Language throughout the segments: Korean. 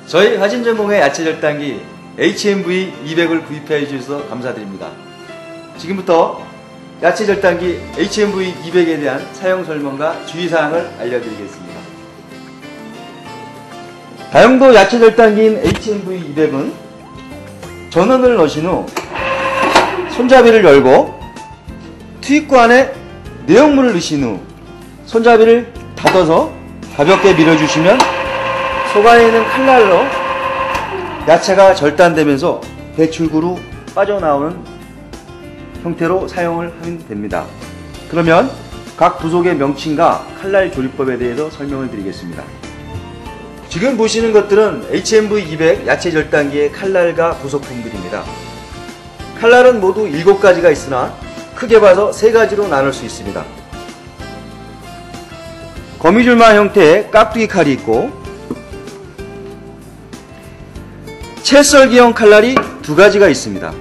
저희 화진전공의 야채 절단기 HMV 200을 구입해 주셔서 감사드립니다. 지금부터 야채 절단기 HMV 200에 대한 사용 설명과 주의사항을 알려드리겠습니다. 다용도 야채 절단기인 HMV 200은 전원을 넣으신 후 손잡이를 열고 투입구 안에 내용물을 넣으신 후 손잡이를 닫아서 가볍게 밀어주시면 속 안에 있는 칼날로 야채가 절단되면서 배출구로 빠져나오는 형태로 사용을 하면 됩니다. 그러면 각 부속의 명칭과 칼날 조립법에 대해서 설명을 드리겠습니다. 지금 보시는 것들은 HMV 200 야채 절단기의 칼날과 부속품들입니다. 칼날은 모두 7가지가 있으나 크게 봐서 3가지로 나눌 수 있습니다. 거미줄만 형태의 깍두기 칼이 있고 채썰기형 칼날이 2가지가 있습니다.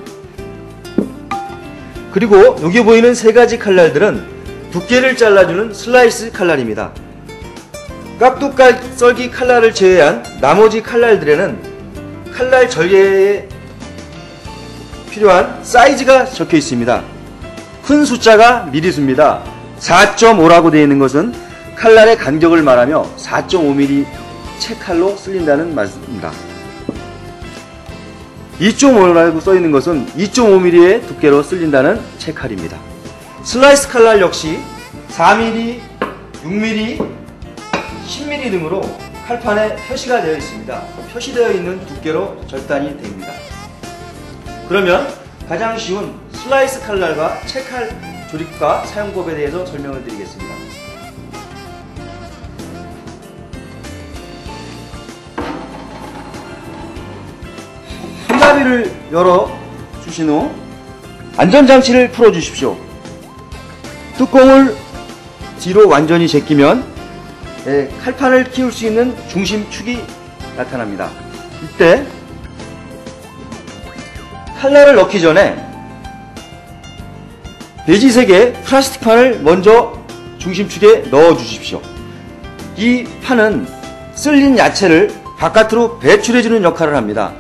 그리고 여기 보이는 3가지 칼날들은 두께를 잘라주는 슬라이스 칼날입니다. 깍둑썰기 칼날을 제외한 나머지 칼날들에는 칼날 절개에 필요한 사이즈가 적혀 있습니다. 큰 숫자가 미리수입니다. 4.5라고 되어 있는 것은 칼날의 간격을 말하며 4.5mm 채칼로 쓸린다는 말입니다. 2.5라고 써있는 것은 2.5mm의 두께로 쓸린다는 채칼입니다. 슬라이스 칼날 역시 4mm, 6mm, 10mm 등으로 칼판에 표시가 되어 있습니다. 표시되어 있는 두께로 절단이 됩니다. 그러면 가장 쉬운 슬라이스 칼날과 채칼 조립과 사용법에 대해서 설명을 드리겠습니다. 손잡이를 열어 주신 후 안전장치를 풀어 주십시오. 뚜껑을 뒤로 완전히 제끼면 칼판을 키울 수 있는 중심축이 나타납니다. 이때 칼날을 넣기 전에 베지색의 플라스틱 판을 먼저 중심축에 넣어 주십시오. 이 판은 쓸린 야채를 바깥으로 배출해주는 역할을 합니다.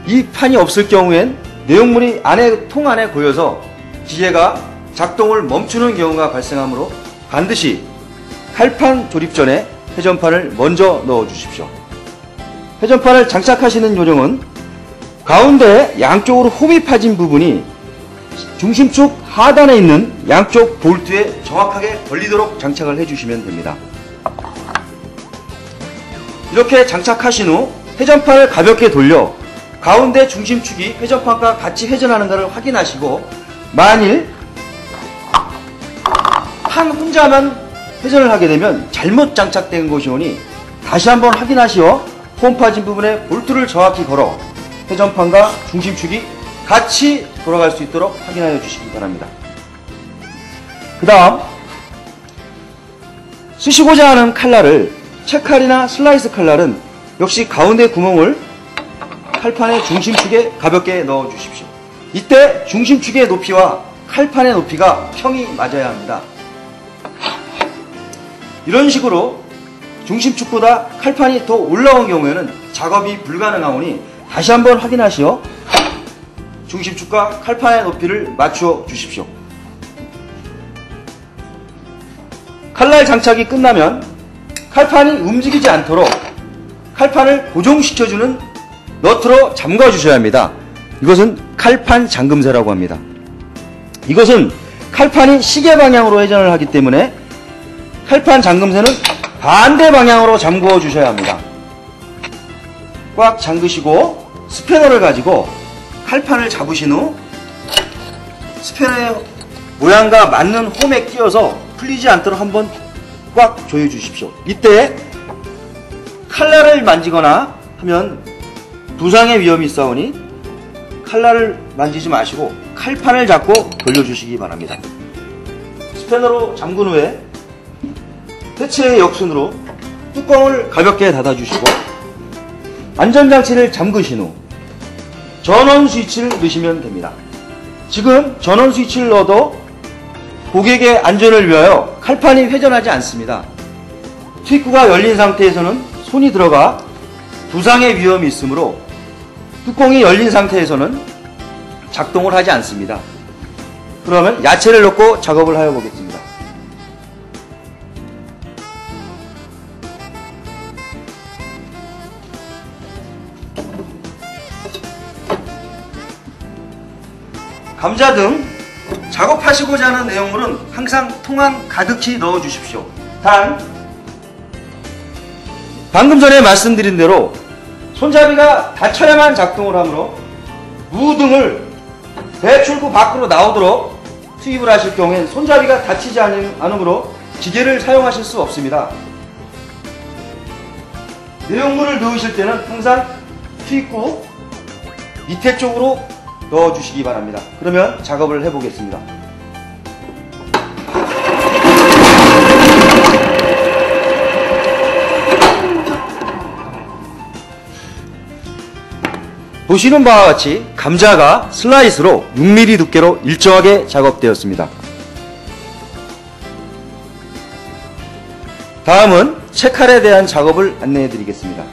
이 판이 없을 경우엔 내용물이 통 안에 고여서 기계가 작동을 멈추는 경우가 발생하므로 반드시 칼판 조립 전에 회전판을 먼저 넣어 주십시오. 회전판을 장착하시는 요령은 가운데 양쪽으로 홈이 파진 부분이 중심축 하단에 있는 양쪽 볼트에 정확하게 걸리도록 장착을 해주시면 됩니다. 이렇게 장착하신 후 회전판을 가볍게 돌려 가운데 중심축이 회전판과 같이 회전하는가를 확인하시고 만일 판 혼자만 회전을 하게 되면 잘못 장착된 것이 오니 다시 한번 확인하시어 홈 파진 부분에 볼트를 정확히 걸어 회전판과 중심축이 같이 돌아갈 수 있도록 확인하여 주시기 바랍니다. 그 다음 쓰시고자 하는 칼날을 채칼이나 슬라이스 칼날은 역시 가운데 구멍을 칼판의 중심축에 가볍게 넣어 주십시오. 이때 중심축의 높이와 칼판의 높이가 평이 맞아야 합니다. 이런 식으로 중심축보다 칼판이 더 올라온 경우에는 작업이 불가능하오니 다시 한번 확인하시어 중심축과 칼판의 높이를 맞추어 주십시오. 칼날 장착이 끝나면 칼판이 움직이지 않도록 칼판을 고정시켜주는 너트로 잠가 주셔야 합니다. 이것은 칼판 잠금쇠라고 합니다. 이것은 칼판이 시계 방향으로 회전을 하기 때문에 칼판 잠금쇠는 반대 방향으로 잠그어 주셔야 합니다. 꽉 잠그시고 스패너를 가지고 칼판을 잡으신 후 스패너의 모양과 맞는 홈에 끼워서 풀리지 않도록 한번 꽉 조여 주십시오. 이때 칼날을 만지거나 하면 부상의 위험이 있사오니 칼날을 만지지 마시고 칼판을 잡고 돌려주시기 바랍니다. 스패너로 잠근 후에 해체의 역순으로 뚜껑을 가볍게 닫아주시고 안전장치를 잠그신 후 전원 스위치를 넣으시면 됩니다. 지금 전원 스위치를 넣어도 고객의 안전을 위하여 칼판이 회전하지 않습니다. 투입구가 열린 상태에서는 손이 들어가 부상의 위험이 있으므로 뚜껑이 열린 상태에서는 작동을 하지 않습니다. 그러면 야채를 넣고 작업을 하여 보겠습니다. 감자 등 작업하시고자 하는 내용물은 항상 통 안 가득히 넣어 주십시오. 단 방금 전에 말씀드린 대로 손잡이가 닫혀야만 작동을 하므로 무 등을 배출구 밖으로 나오도록 투입을 하실 경우엔 손잡이가 닫히지 않으므로 기계를 사용하실 수 없습니다. 내용물을 넣으실 때는 항상 투입구 밑에 쪽으로 넣어 주시기 바랍니다. 그러면 작업을 해 보겠습니다. 보시는 바와 같이 감자가 슬라이스로 6mm 두께로 일정하게 작업되었습니다. 다음은 채칼에 대한 작업을 안내해 드리겠습니다.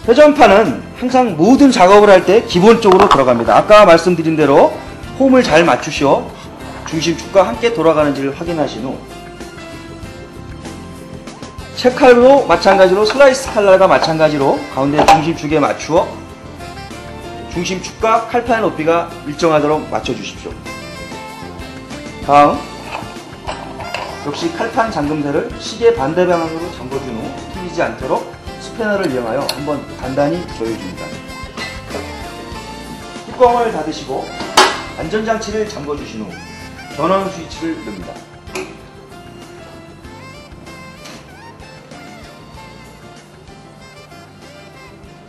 회전판은 항상 모든 작업을 할 때 기본적으로 들어갑니다. 아까 말씀드린 대로 홈을 잘 맞추시어 중심축과 함께 돌아가는지를 확인하신 후 채칼도 마찬가지로 슬라이스 칼날과 마찬가지로 가운데 중심축에 맞추어 중심축과 칼판의 높이가 일정하도록 맞춰주십시오. 다음 역시 칼판 잠금쇠를 시계 반대 방향으로 잠궈준 후 풀리지 않도록 스패너를 이용하여 한번 단단히 조여줍니다. 뚜껑을 닫으시고 안전장치를 잠궈주신 후 전원 스위치를 넣습니다.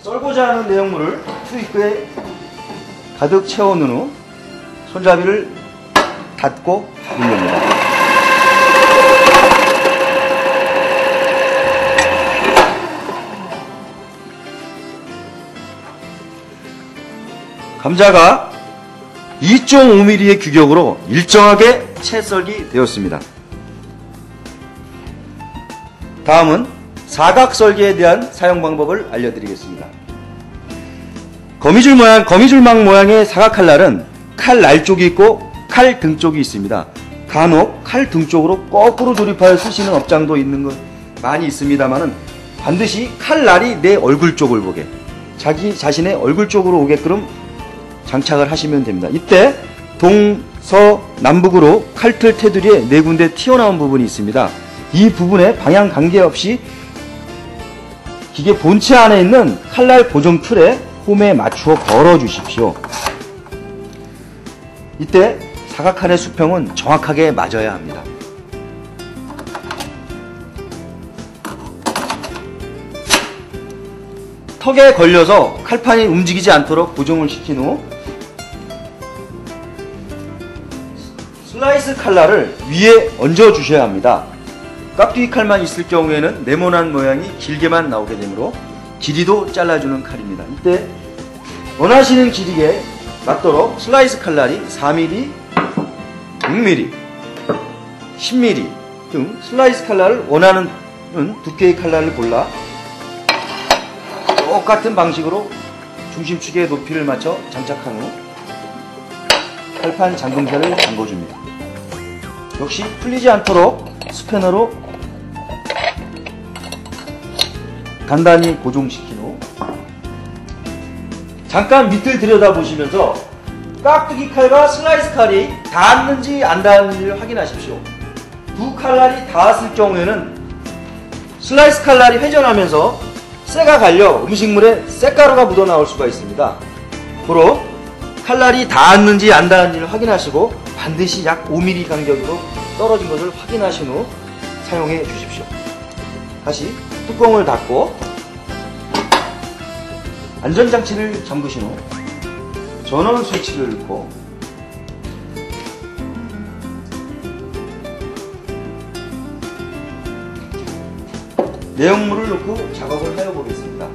썰고자 하는 내용물을 투입구에 가득 채워놓은 후 손잡이를 닫고 누릅니다. 감자가 2.5mm의 규격으로 일정하게 채썰기 되었습니다. 다음은 사각썰기에 대한 사용 방법을 알려드리겠습니다. 거미줄망 모양의 사각칼날은 칼 날 쪽이 있고 칼 등 쪽이 있습니다. 간혹 칼 등 쪽으로 거꾸로 조립하여 쓰시는 업장도 있는 것 많이 있습니다만은 반드시 칼날이 내 얼굴 쪽을 보게 자기 자신의 얼굴 쪽으로 오게끔 장착을 하시면 됩니다. 이때 동서남북으로 칼틀 테두리에 4군데 튀어나온 부분이 있습니다. 이 부분에 방향 관계없이 기계 본체 안에 있는 칼날 고정 틀에 홈에 맞추어 걸어 주십시오. 이때 사각칼의 수평은 정확하게 맞아야 합니다. 턱에 걸려서 칼판이 움직이지 않도록 고정을 시킨 후 슬라이스 칼날을 위에 얹어 주셔야 합니다. 깍두기 칼만 있을 경우에는 네모난 모양이 길게만 나오게 되므로 길이도 잘라주는 칼입니다. 이때 원하시는 길이에 맞도록 슬라이스 칼날이 4mm, 6mm, 10mm 등 슬라이스 칼날을 원하는 두께의 칼날을 골라 똑같은 방식으로 중심축의 높이를 맞춰 장착한 후 칼판 잠금쇠를 잠궈줍니다. 역시 풀리지 않도록 스패너로 단단히 고정시킨 후 잠깐 밑을 들여다보시면서 깍두기 칼과 슬라이스 칼이 닿았는지 안 닿았는지를 확인하십시오. 두 칼날이 닿았을 경우에는 슬라이스 칼날이 회전하면서 쇠가 갈려 음식물에 쇳가루가 묻어나올 수가 있습니다. 고로 칼날이 닿았는지 안 닿았는지를 확인하시고 반드시 약 5mm 간격으로 떨어진 것을 확인하신 후 사용해 주십시오. 다시 뚜껑을 닫고 안전장치를 잠그신 후 전원 스위치를 넣고 내용물을 넣고 작업을 하여 보겠습니다.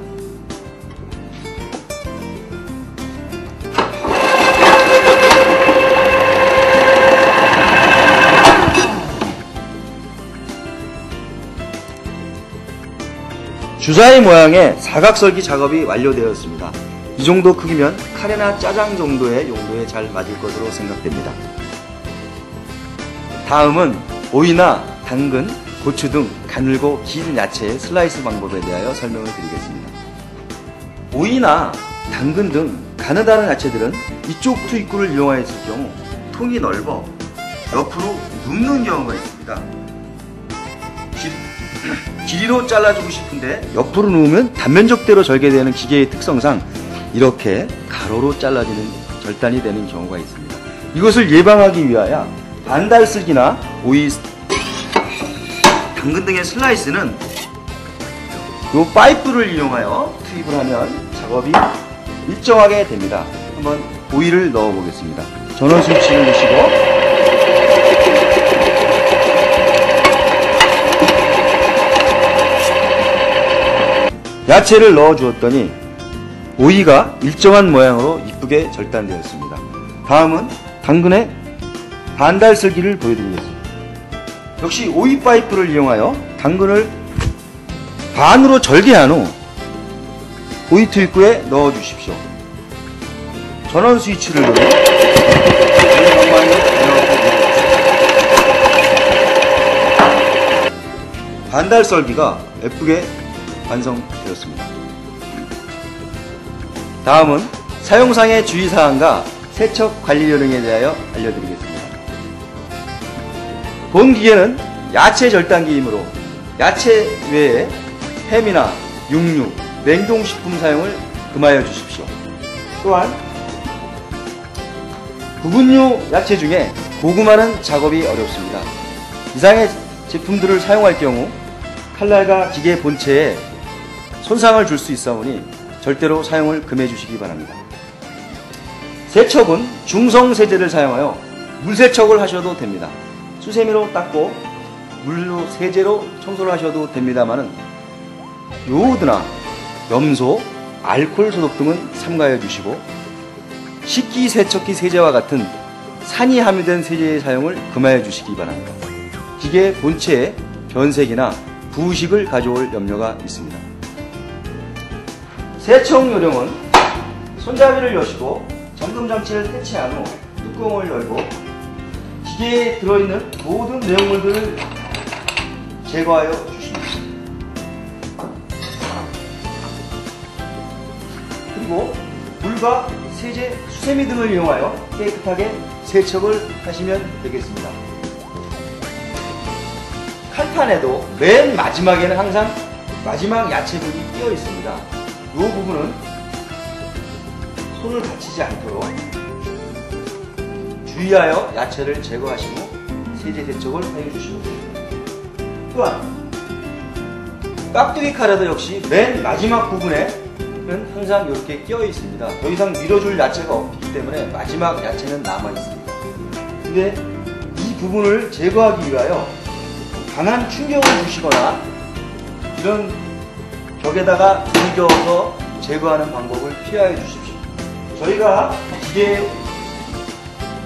주사위 모양의 사각설기 작업이 완료되었습니다. 이 정도 크기면 카레나 짜장 정도의 용도에 잘 맞을 것으로 생각됩니다. 다음은 오이나 당근, 고추 등 가늘고 긴 야채의 슬라이스 방법에 대하여 설명을 드리겠습니다. 오이나 당근 등 가느다란 야채들은 이쪽 투입구를 이용하였을 경우 통이 넓어 옆으로 눕는 경우가 있습니다. 길이로 잘라주고 싶은데 옆으로 누우면 단면적대로 절개되는 기계의 특성상 이렇게 가로로 잘라지는 절단이 되는 경우가 있습니다. 이것을 예방하기 위하여 반달슬기나 오이, 당근 등의 슬라이스는 이 파이프를 이용하여 투입을 하면 작업이 일정하게 됩니다. 한번 오이를 넣어 보겠습니다. 전원 스위치를 넣으시고 야채를 넣어 주었더니 오이가 일정한 모양으로 이쁘게 절단되었습니다. 다음은 당근의 반달슬기를 보여드리겠습니다. 역시 오이 파이프를 이용하여 당근을 반으로 절개한 후 오이 투입구에 넣어 주십시오. 전원 스위치를 누르 반달썰기가 예쁘게 완성되었습니다. 다음은 사용상의 주의사항과 세척 관리 요령에 대하여 알려드리겠습니다. 본 기계는 야채 절단기이므로 야채 외에 햄이나 육류, 냉동식품 사용을 금하여 주십시오. 또한 구분류 야채 중에 고구마는 작업이 어렵습니다. 이상의 제품들을 사용할 경우 칼날과 기계 본체에 손상을 줄 수 있사오니 절대로 사용을 금해 주시기 바랍니다. 세척은 중성 세제를 사용하여 물세척을 하셔도 됩니다. 수세미로 닦고 물로 세제로 청소를 하셔도 됩니다만은 요오드나 염소, 알코올 소독 등은 삼가해 주시고 식기세척기 세제와 같은 산이 함유된 세제의 사용을 금하여 주시기 바랍니다. 기계 본체에 변색이나 부식을 가져올 염려가 있습니다. 세척 요령은 손잡이를 여시고 잠금장치를 퇴치한 후 뚜껑을 열고 기계에 들어있는 모든 내용물들을 제거하여 주십니다. 그리고 물과 세제, 수세미 등을 이용하여 깨끗하게 세척을 하시면 되겠습니다. 칼판에도 맨 마지막에는 항상 마지막 야채분이 끼어 있습니다. 이 부분은 손을 다치지 않도록 주의하여 야채를 제거하시고 세제 세척을 해주시면 됩니다. 또한 깍두기 칼에도 역시 맨 마지막 부분에는 항상 이렇게 끼어 있습니다. 더 이상 밀어줄 야채가 없기 때문에 마지막 야채는 남아 있습니다. 근데 이 부분을 제거하기 위하여 강한 충격을 주시거나 이런 벽에다가 들이겨서 제거하는 방법을 피하여 주십시오. 저희가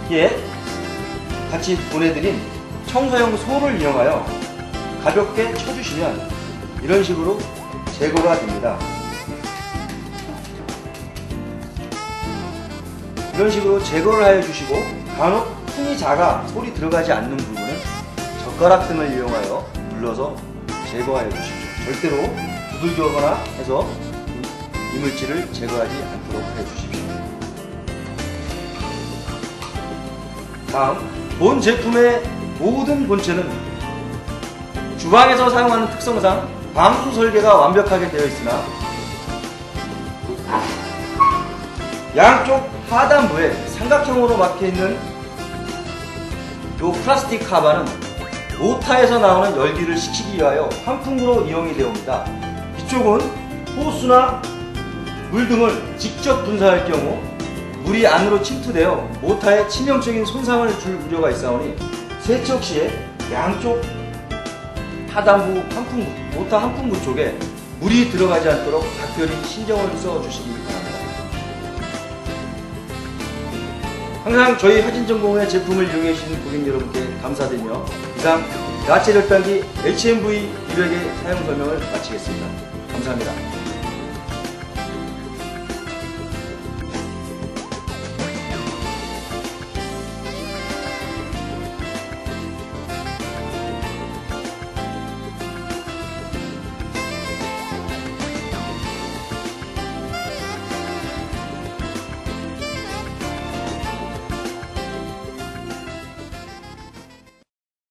기계에 같이 보내드린 청소용 소를 이용하여 가볍게 쳐주시면 이런 식으로 제거가 됩니다. 이런 식으로 제거를 하여 주시고 간혹 틈이 작아 솔이 들어가지 않는 부분은 젓가락 등을 이용하여 눌러서 제거하여 주십시오. 절대로 두들겨거나 해서 이물질을 제거하지 않도록 해주십시오. 다음, 본 제품의 모든 본체는 주방에서 사용하는 특성상 방수 설계가 완벽하게 되어 있으나 양쪽 하단부에 삼각형으로 막혀있는 이 플라스틱 카바는 모타에서 나오는 열기를 식히기 위하여 환풍구로 이용이 되옵니다. 이쪽은 호수나 물 등을 직접 분사할 경우 물이 안으로 침투되어 모타에 치명적인 손상을 줄 우려가 있사오니 세척 시에 양쪽 하단부 환풍구, 모타 환풍구 쪽에 물이 들어가지 않도록 각별히 신경을 써주시기 바랍니다. 항상 저희 하진전공의 제품을 이용해 주신 고객 여러분께 감사드리며 이상 야채 절단기 HMV 200의 사용 설명을 마치겠습니다. 감사합니다.